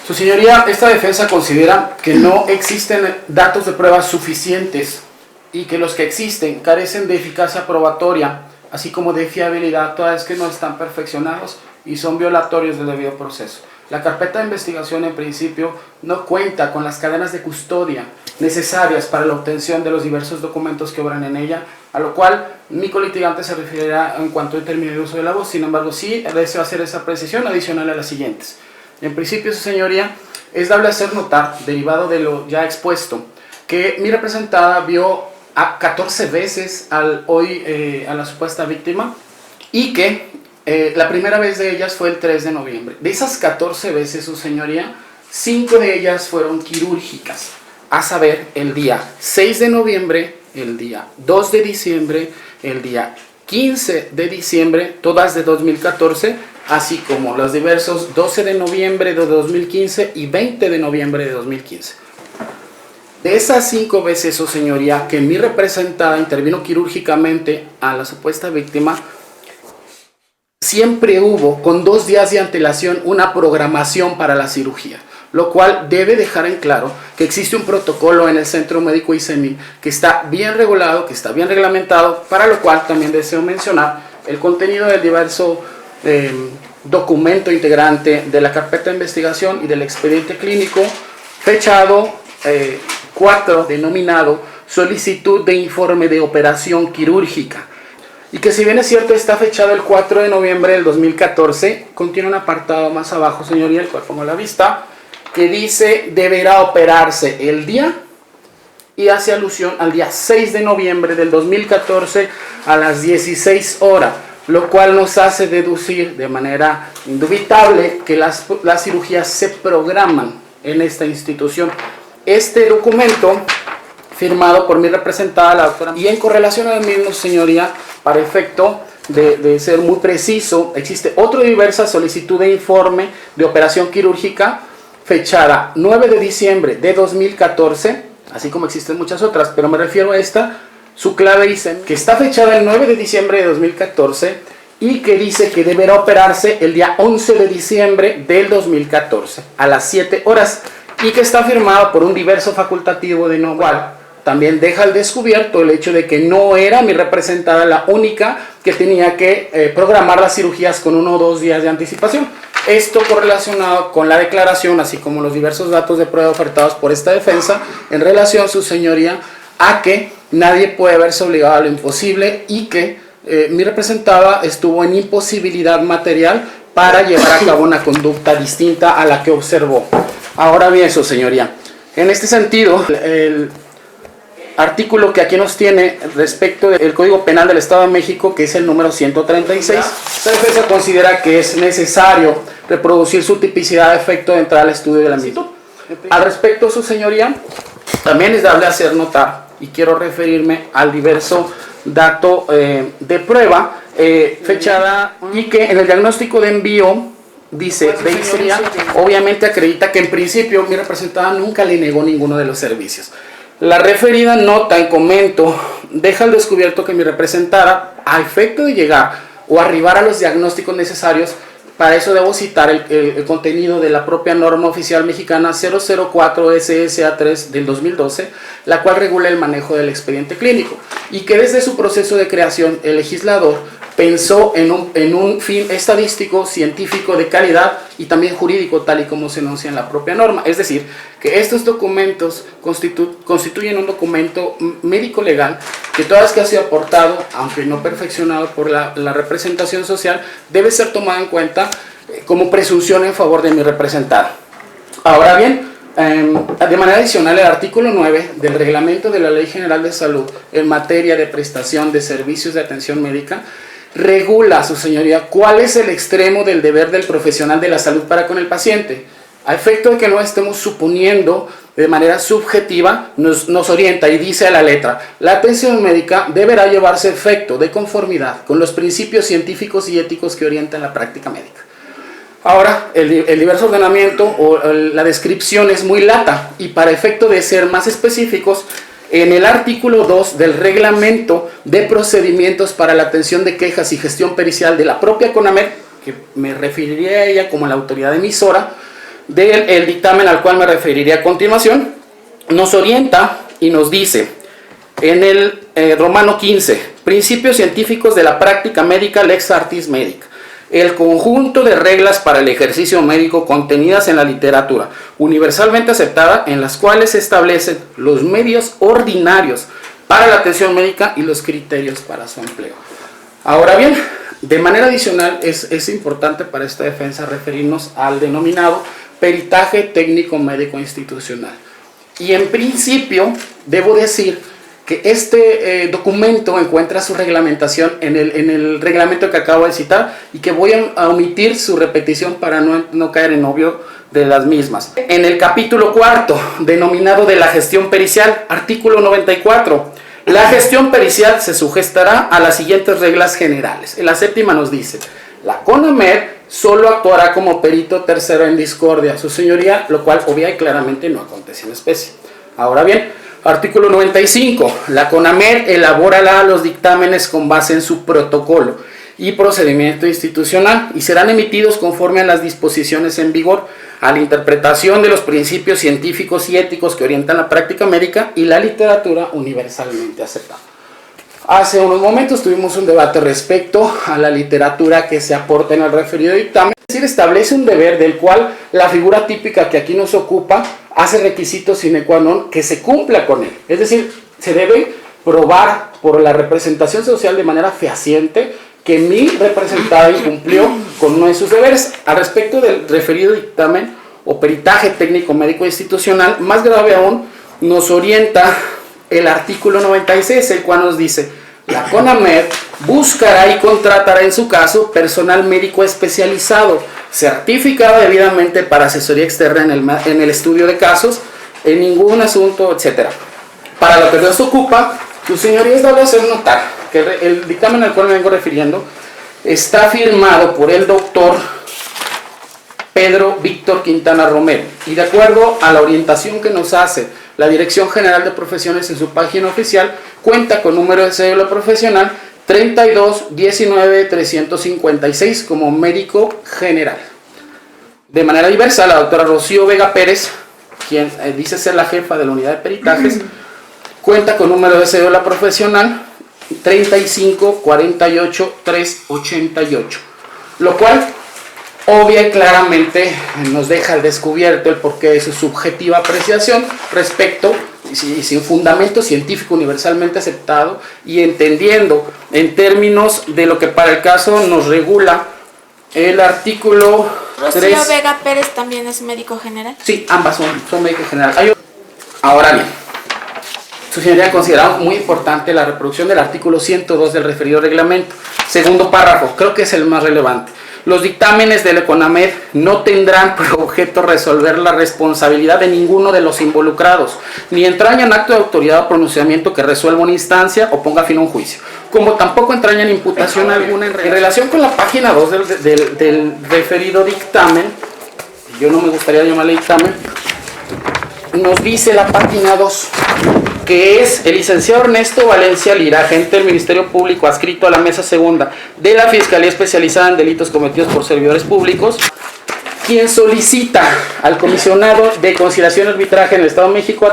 Su señoría, esta defensa considera que no existen datos de prueba suficientes y que los que existen carecen de eficacia probatoria, así como de fiabilidad, toda vez que no están perfeccionados y son violatorios del debido proceso. La carpeta de investigación, en principio, no cuenta con las cadenas de custodia necesarias para la obtención de los diversos documentos que obran en ella, a lo cual mi colitigante se referirá en cuanto al término de uso de la voz. Sin embargo, sí deseo hacer esa precisión adicional a las siguientes. En principio, su señoría, es dable hacer notar, derivado de lo ya expuesto, que mi representada vio a 14 veces a la supuesta víctima y que la primera vez de ellas fue el 3 de noviembre. De esas 14 veces, su señoría, 5 de ellas fueron quirúrgicas, a saber, el día 6 de noviembre, el día 2 de diciembre, el día 15 de diciembre, todas de 2014, así como los diversos 12 de noviembre de 2015 y 20 de noviembre de 2015. De esas 5 veces, su señoría, que mi representada intervino quirúrgicamente a la supuesta víctima, siempre hubo, con 2 días de antelación, una programación para la cirugía, lo cual debe dejar en claro que existe un protocolo en el Centro Médico ICEMI que está bien regulado, que está bien reglamentado, para lo cual también deseo mencionar el contenido del diverso documento integrante de la carpeta de investigación y del expediente clínico, fechado 4, denominado Solicitud de Informe de Operación Quirúrgica, y que, si bien es cierto, está fechado el 4 de noviembre del 2014, contiene un apartado más abajo, señoría, el cual pongo a la vista, que dice deberá operarse el día, y hace alusión al día 6 de noviembre del 2014 a las 16 horas, lo cual nos hace deducir de manera indubitable que las cirugías se programan en esta institución. Este documento, firmado por mi representada, la doctora, y en correlación al mismo, señoría, para efecto de ser muy preciso, existe otra diversa solicitud de informe de operación quirúrgica fechada 9 de diciembre de 2014, así como existen muchas otras, pero me refiero a esta, su clave dice que está fechada el 9 de diciembre de 2014 y que dice que deberá operarse el día 11 de diciembre del 2014 a las 7 horas y que está firmado por un diverso facultativo de no cual también deja al descubierto el hecho de que no era mi representada la única que tenía que programar las cirugías con 1 o 2 días de anticipación. Esto correlacionado con la declaración, así como los diversos datos de prueba ofertados por esta defensa, en relación, su señoría, a que nadie puede verse obligado a lo imposible y que mi representada estuvo en imposibilidad material para llevar a cabo una conducta distinta a la que observó. Ahora bien, su señoría, en este sentido, el artículo que aquí nos tiene respecto del Código Penal del Estado de México, que es el número 136, esta defensa considera que es necesario reproducir su tipicidad de efecto de entrada al estudio de la misma. Al respecto, su señoría, también es dable hacer notar, y quiero referirme al diverso dato de prueba fechada, y que en el diagnóstico de envío dice, obviamente acredita que en principio mi representada nunca le negó ninguno de los servicios. La referida nota en comento deja al descubierto que mi representada, a efecto de llegar o arribar a los diagnósticos necesarios, para eso debo citar el contenido de la propia norma oficial mexicana 004 SSA3 del 2012, la cual regula el manejo del expediente clínico, y que desde su proceso de creación el legislador pensó en un fin estadístico, científico de calidad y también jurídico, tal y como se enuncia en la propia norma. Es decir, que estos documentos constituyen un documento médico-legal que toda vez que ha sido aportado, aunque no perfeccionado por la representación social, debe ser tomado en cuenta como presunción en favor de mi representada. Ahora bien, de manera adicional, el artículo 9 del Reglamento de la Ley General de Salud en materia de prestación de servicios de atención médica regula, su señoría, cuál es el extremo del deber del profesional de la salud para con el paciente. A efecto de que no estemos suponiendo de manera subjetiva, nos orienta y dice a la letra: la atención médica deberá llevarse a efecto de conformidad con los principios científicos y éticos que orientan la práctica médica. Ahora, el diverso ordenamiento o la descripción es muy lata, y para efecto de ser más específicos, en el artículo 2 del Reglamento de Procedimientos para la Atención de Quejas y Gestión Pericial de la propia CONAMED, que me referiría a ella como la autoridad emisora, del dictamen al cual me referiré a continuación, nos orienta y nos dice en el Romano 15, principios científicos de la práctica médica, lex artis medica, el conjunto de reglas para el ejercicio médico contenidas en la literatura universalmente aceptada, en las cuales se establecen los medios ordinarios para la atención médica y los criterios para su empleo. Ahora bien, de manera adicional es importante para esta defensa referirnos al denominado peritaje técnico médico institucional. Y en principio debo decir que este documento encuentra su reglamentación en el reglamento que acabo de citar y que voy a omitir su repetición para no caer en obvio de las mismas. En el capítulo 4, denominado de la gestión pericial, artículo 94, la gestión pericial se sujetará a las siguientes reglas generales. En la séptima nos dice, la CONAMED solo actuará como perito tercero en discordia, su señoría, lo cual obvia y claramente no acontece en especie. Ahora bien, artículo 95. La CONAMED elaborará los dictámenes con base en su protocolo y procedimiento institucional y serán emitidos conforme a las disposiciones en vigor, a la interpretación de los principios científicos y éticos que orientan la práctica médica y la literatura universalmente aceptada. Hace unos momentos tuvimos un debate respecto a la literatura que se aporta en el referido dictamen. Es decir, establece un deber del cual la figura típica que aquí nos ocupa hace requisitos sine qua non que se cumpla con él. Es decir, se debe probar por la representación social de manera fehaciente que mi representada incumplió con uno de sus deberes. Al respecto del referido dictamen o peritaje técnico médico institucional, más grave aún, nos orienta el artículo 96, el cual nos dice, la CONAMED buscará y contratará en su caso personal médico especializado, certificado debidamente para asesoría externa en el estudio de casos, en ningún asunto, etc. Para lo que nos ocupa, tus señorías, debo hacer notar que el dictamen al cual me vengo refiriendo está firmado por el doctor Pedro Víctor Quintana Romero, y de acuerdo a la orientación que nos hace la Dirección General de Profesiones en su página oficial, cuenta con número de cédula profesional 32-19-356 como médico general. De manera diversa, la doctora Rocío Vega Pérez, quien dice ser la jefa de la unidad de peritajes, cuenta con número de cédula profesional 35-48-388, lo cual obvia y claramente nos deja al descubierto el porqué de su subjetiva apreciación respecto, y sin fundamento científico universalmente aceptado, y entendiendo en términos de lo que para el caso nos regula el artículo 3. ¿Rocío Vega Pérez también es médico general? Sí, ambas son médicos generales. Ahora bien, su señoría ha considerado muy importante la reproducción del artículo 102 del referido reglamento. Segundo párrafo, creo que es el más relevante. Los dictámenes de la CONAMED no tendrán por objeto resolver la responsabilidad de ninguno de los involucrados, ni entrañan acto de autoridad o pronunciamiento que resuelva una instancia o ponga fin a un juicio, como tampoco entrañan imputación alguna en relación con la página 2 del referido dictamen. Yo no me gustaría llamarle dictamen. Nos dice la página 2 que es el licenciado Ernesto Valencia Lira, agente del Ministerio Público adscrito a la Mesa Segunda de la Fiscalía Especializada en Delitos Cometidos por Servidores Públicos, quien solicita al Comisionado de Conciliación y Arbitraje en el Estado de México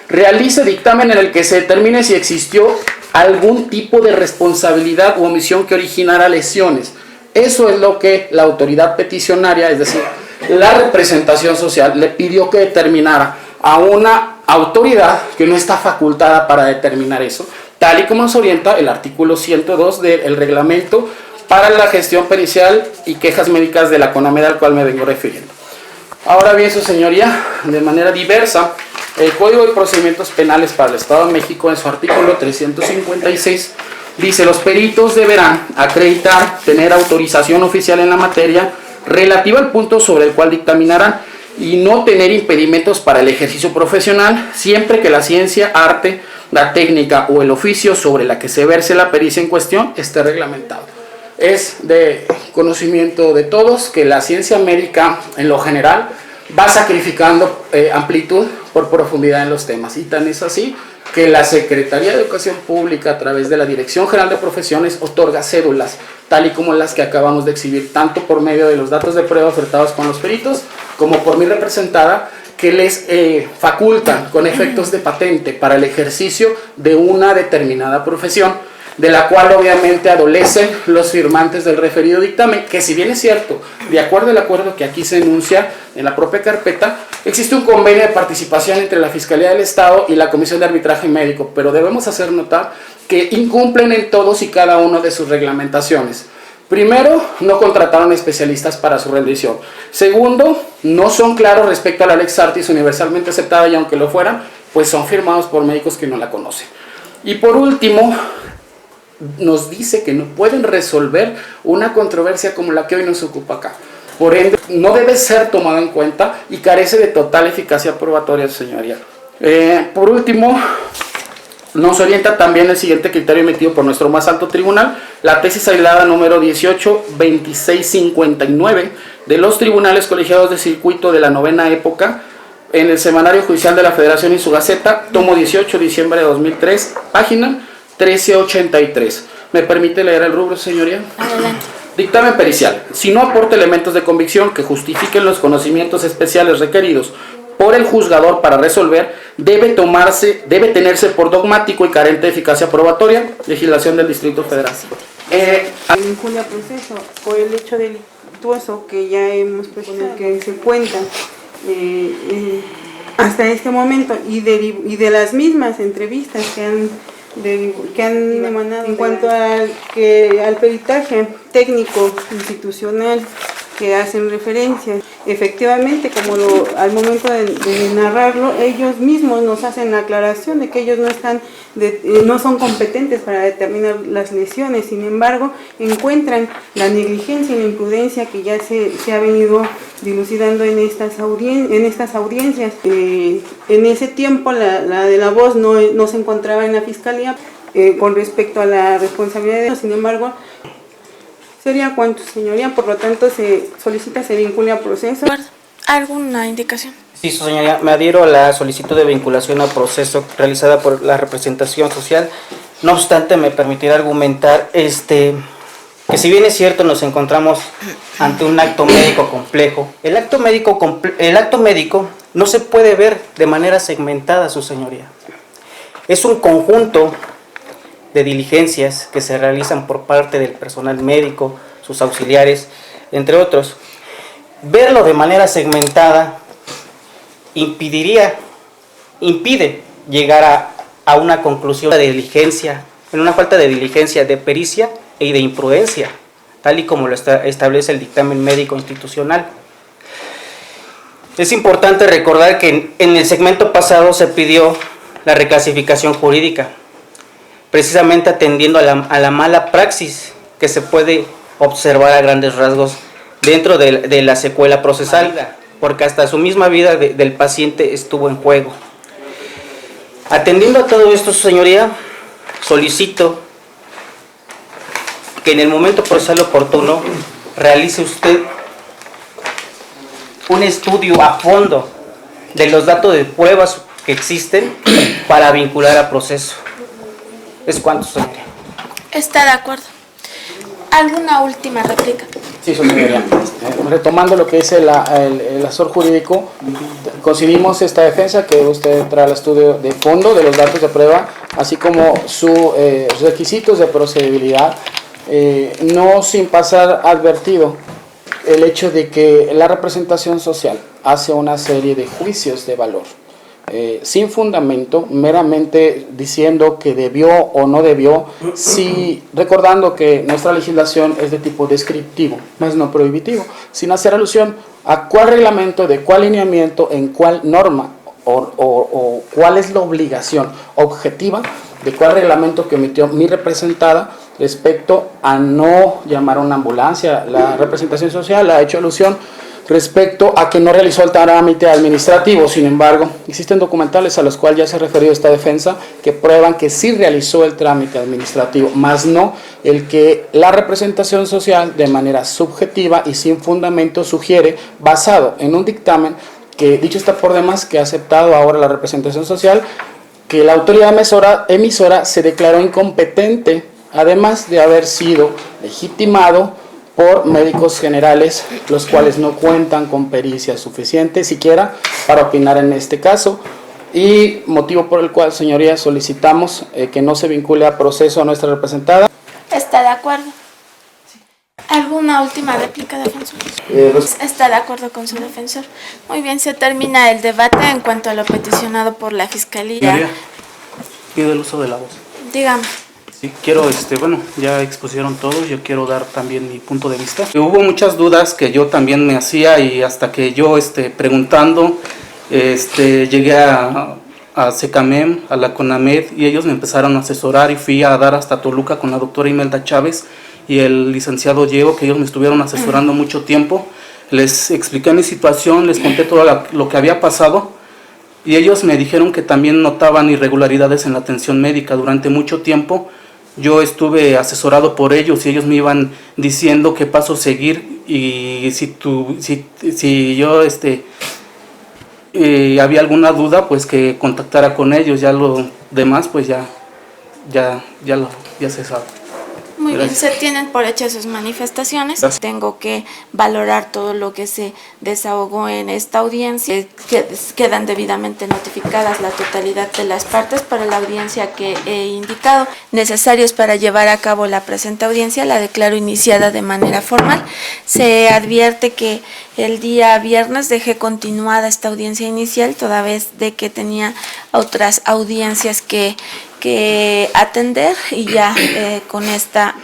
realice dictamen en el que se determine si existió algún tipo de responsabilidad u omisión que originara lesiones. Eso es lo que la autoridad peticionaria, es decir, la representación social, le pidió que determinara a una autoridad que no está facultada para determinar eso, tal y como nos orienta el artículo 102 del reglamento para la gestión pericial y quejas médicas de la CONAMED, al cual me vengo refiriendo. Ahora bien, su señoría, de manera diversa, el Código de Procedimientos Penales para el Estado de México, en su artículo 356, dice: los peritos deberán acreditar, tener autorización oficial en la materia relativa al punto sobre el cual dictaminarán, y no tener impedimentos para el ejercicio profesional, siempre que la ciencia, arte, la técnica o el oficio sobre la que se verse la pericia en cuestión esté reglamentado. Es de conocimiento de todos que la ciencia médica, en lo general, va sacrificando amplitud por profundidad en los temas. Y tan es así que la Secretaría de Educación Pública, a través de la Dirección General de Profesiones, otorga cédulas, tal y como las que acabamos de exhibir, tanto por medio de los datos de prueba ofertados con los peritos, como por mi representada, que les facultan con efectos de patente para el ejercicio de una determinada profesión, de la cual obviamente adolecen los firmantes del referido dictamen, que si bien es cierto, de acuerdo al acuerdo que aquí se enuncia en la propia carpeta, existe un convenio de participación entre la Fiscalía del Estado y la Comisión de Arbitraje Médico, pero debemos hacer notar que incumplen en todos y cada uno de sus reglamentaciones. Primero, no contrataron especialistas para su rendición. Segundo, no son claros respecto a la Lex Artis universalmente aceptada, y aunque lo fueran, pues son firmados por médicos que no la conocen. Y por último, nos dice que no pueden resolver una controversia como la que hoy nos ocupa acá. Por ende, no debe ser tomado en cuenta y carece de total eficacia probatoria, señoría. Por último, nos orienta también el siguiente criterio emitido por nuestro más alto tribunal, la tesis aislada número 182659 de los tribunales colegiados de circuito de la novena época, en el Semanario Judicial de la Federación y su Gaceta, tomo 18, diciembre de 2003, página 1383. ¿Me permite leer el rubro, señoría? Adelante. Dictamen pericial. Si no aporta elementos de convicción que justifiquen los conocimientos especiales requeridos por el juzgador para resolver, debe tenerse por dogmático y carente de eficacia probatoria. Legislación del Distrito Federal. Vincula proceso por el hecho delictuoso que ya hemos puesto, con el que se cuenta hasta este momento, y de las mismas entrevistas que han emanado en cuanto al peritaje técnico institucional que hacen referencia. Efectivamente, como al momento de narrarlo, ellos mismos nos hacen la aclaración de que ellos no son competentes para determinar las lesiones. Sin embargo, encuentran la negligencia y la imprudencia que ya se ha venido dilucidando en estas audiencias. En ese tiempo la de la voz no se encontraba en la Fiscalía con respecto a la responsabilidad de ellos. Sin embargo, sería cuanto, señoría. Por lo tanto, se vincule a proceso. ¿Alguna indicación? Sí, su señoría, me adhiero a la solicitud de vinculación a proceso realizada por la representación social. No obstante, me permitirá argumentar que si bien es cierto nos encontramos ante un acto médico complejo, el acto médico no se puede ver de manera segmentada, su señoría. Es un conjunto de diligencias que se realizan por parte del personal médico, sus auxiliares, entre otros. Verlo de manera segmentada impide llegar a una conclusión de diligencia, en una falta de diligencia, de pericia y de imprudencia, tal y como lo establece el dictamen médico institucional. Es importante recordar que en el segmento pasado se pidió la reclasificación jurídica, precisamente atendiendo a la mala praxis que se puede observar a grandes rasgos dentro de la secuela procesal, porque hasta su misma vida del paciente estuvo en juego. Atendiendo a todo esto, su señoría, solicito que en el momento procesal oportuno realice usted un estudio a fondo de los datos de pruebas que existen para vincular a proceso. ¿Es cuánto, señoría? Está de acuerdo. ¿Alguna última réplica? Sí, señoría. Retomando lo que es el asesor jurídico, concibimos esta defensa que usted trae al estudio de fondo de los datos de prueba, así como sus requisitos de procedibilidad, no sin pasar advertido el hecho de que la representación social hace una serie de juicios de valor. Sin fundamento, meramente diciendo que debió o no debió, recordando que nuestra legislación es de tipo descriptivo, más no prohibitivo, sin hacer alusión a cuál reglamento, de cuál lineamiento, en cuál norma o cuál es la obligación objetiva de cuál reglamento que emitió mi representada respecto a no llamar a una ambulancia. La representación social ha hecho alusión respecto a que no realizó el trámite administrativo. Sin embargo, existen documentales a los cuales ya se ha referido esta defensa que prueban que sí realizó el trámite administrativo, más no el que la representación social de manera subjetiva y sin fundamento sugiere, basado en un dictamen que dicho está por demás, que ha aceptado ahora la representación social, que la autoridad emisora se declaró incompetente, además de haber sido legitimado por médicos generales, los cuales no cuentan con pericia suficiente siquiera para opinar en este caso, y motivo por el cual, señorías, solicitamos que no se vincule a proceso a nuestra representada. ¿Está de acuerdo? ¿Alguna última réplica, defensor? ¿Está de acuerdo con su defensor? Muy bien, se termina el debate en cuanto a lo peticionado por la Fiscalía. Señoría, pido el uso de la voz. Dígame. Sí, quiero, bueno, ya expusieron todos, yo quiero dar también mi punto de vista. Hubo muchas dudas que yo también me hacía y hasta que yo, preguntando, llegué a SECAMEM, a la CONAMED, y ellos me empezaron a asesorar y fui a dar hasta Toluca con la doctora Imelda Chávez y el licenciado Diego, que ellos me estuvieron asesorando mucho tiempo. Les expliqué mi situación, les conté todo lo que había pasado y ellos me dijeron que también notaban irregularidades en la atención médica durante mucho tiempo. Yo estuve asesorado por ellos y ellos me iban diciendo qué paso seguir y si yo había alguna duda, pues que contactara con ellos. Ya lo demás, pues ya se sabe. Muy Gracias. bien, se tienen por hechas sus manifestaciones. Gracias. Tengo que valorar todo lo que se desahogó en esta audiencia. Quedan debidamente notificadas la totalidad de las partes para la audiencia que he indicado. Necesarios para llevar a cabo la presente audiencia, la declaro iniciada de manera formal. Se advierte que el día viernes dejé continuada esta audiencia inicial, toda vez de que tenía otras audiencias que atender y ya con esta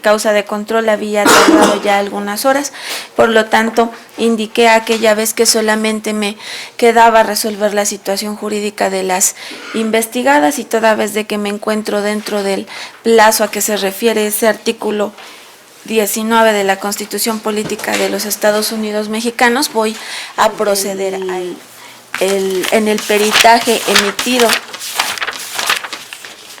causa de control había tardado ya algunas horas, por lo tanto indiqué aquella vez que solamente me quedaba resolver la situación jurídica de las investigadas y toda vez de que me encuentro dentro del plazo a que se refiere ese artículo 19 de la Constitución Política de los Estados Unidos Mexicanos, voy a proceder en el peritaje emitido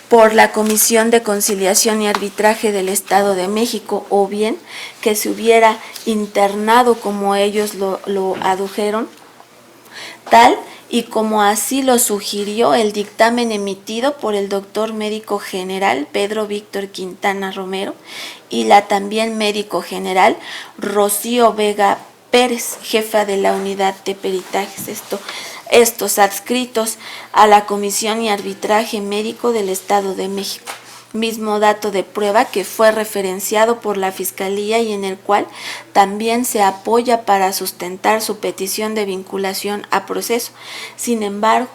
por la Comisión de Conciliación y Arbitraje del Estado de México, o bien que se hubiera internado como ellos lo adujeron, tal y como así lo sugirió el dictamen emitido por el doctor médico general Pedro Víctor Quintana Romero y la también médico general Rocío Vega Pérez, jefa de la unidad de peritajes. Estos adscritos a la Comisión y Arbitraje Médico del Estado de México. Mismo dato de prueba que fue referenciado por la Fiscalía y en el cual también se apoya para sustentar su petición de vinculación a proceso. Sin embargo,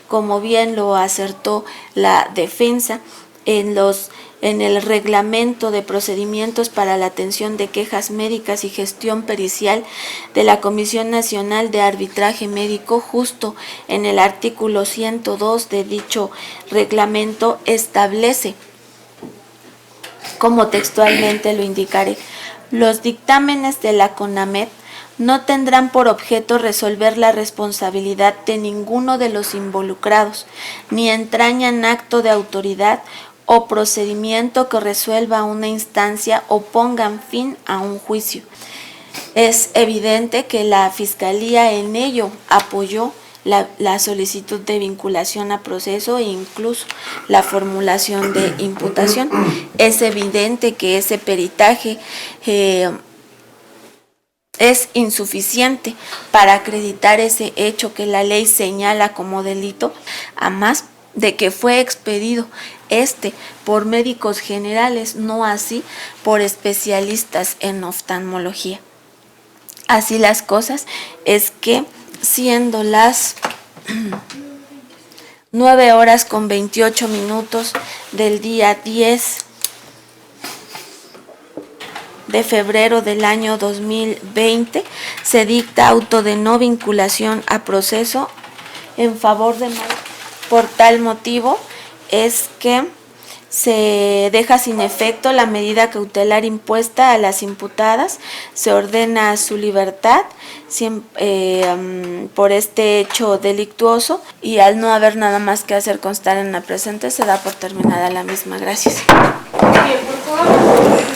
como bien lo acertó la defensa, en el reglamento de procedimientos para la atención de quejas médicas y gestión pericial de la Comisión Nacional de Arbitraje Médico, justo en el artículo 102 de dicho reglamento, establece, como textualmente lo indicaré, los dictámenes de la CONAMED no tendrán por objeto resolver la responsabilidad de ninguno de los involucrados, ni entrañan acto de autoridad o procedimiento que resuelva una instancia o pongan fin a un juicio. Es evidente que la Fiscalía en ello apoyó la solicitud de vinculación a proceso e incluso la formulación de imputación. Es evidente que ese peritaje es insuficiente para acreditar ese hecho que la ley señala como delito, a más de que fue expedido por médicos generales, no así por especialistas en oftalmología. Así las cosas, es que siendo las 9:28 del día 10 de febrero del año 2020, se dicta auto de no vinculación a proceso en favor de Mario. Por tal motivo es que se deja sin efecto la medida cautelar impuesta a las imputadas, se ordena su libertad por este hecho delictuoso y al no haber nada más que hacer constar en la presente se da por terminada la misma. Gracias. Bien, por favor.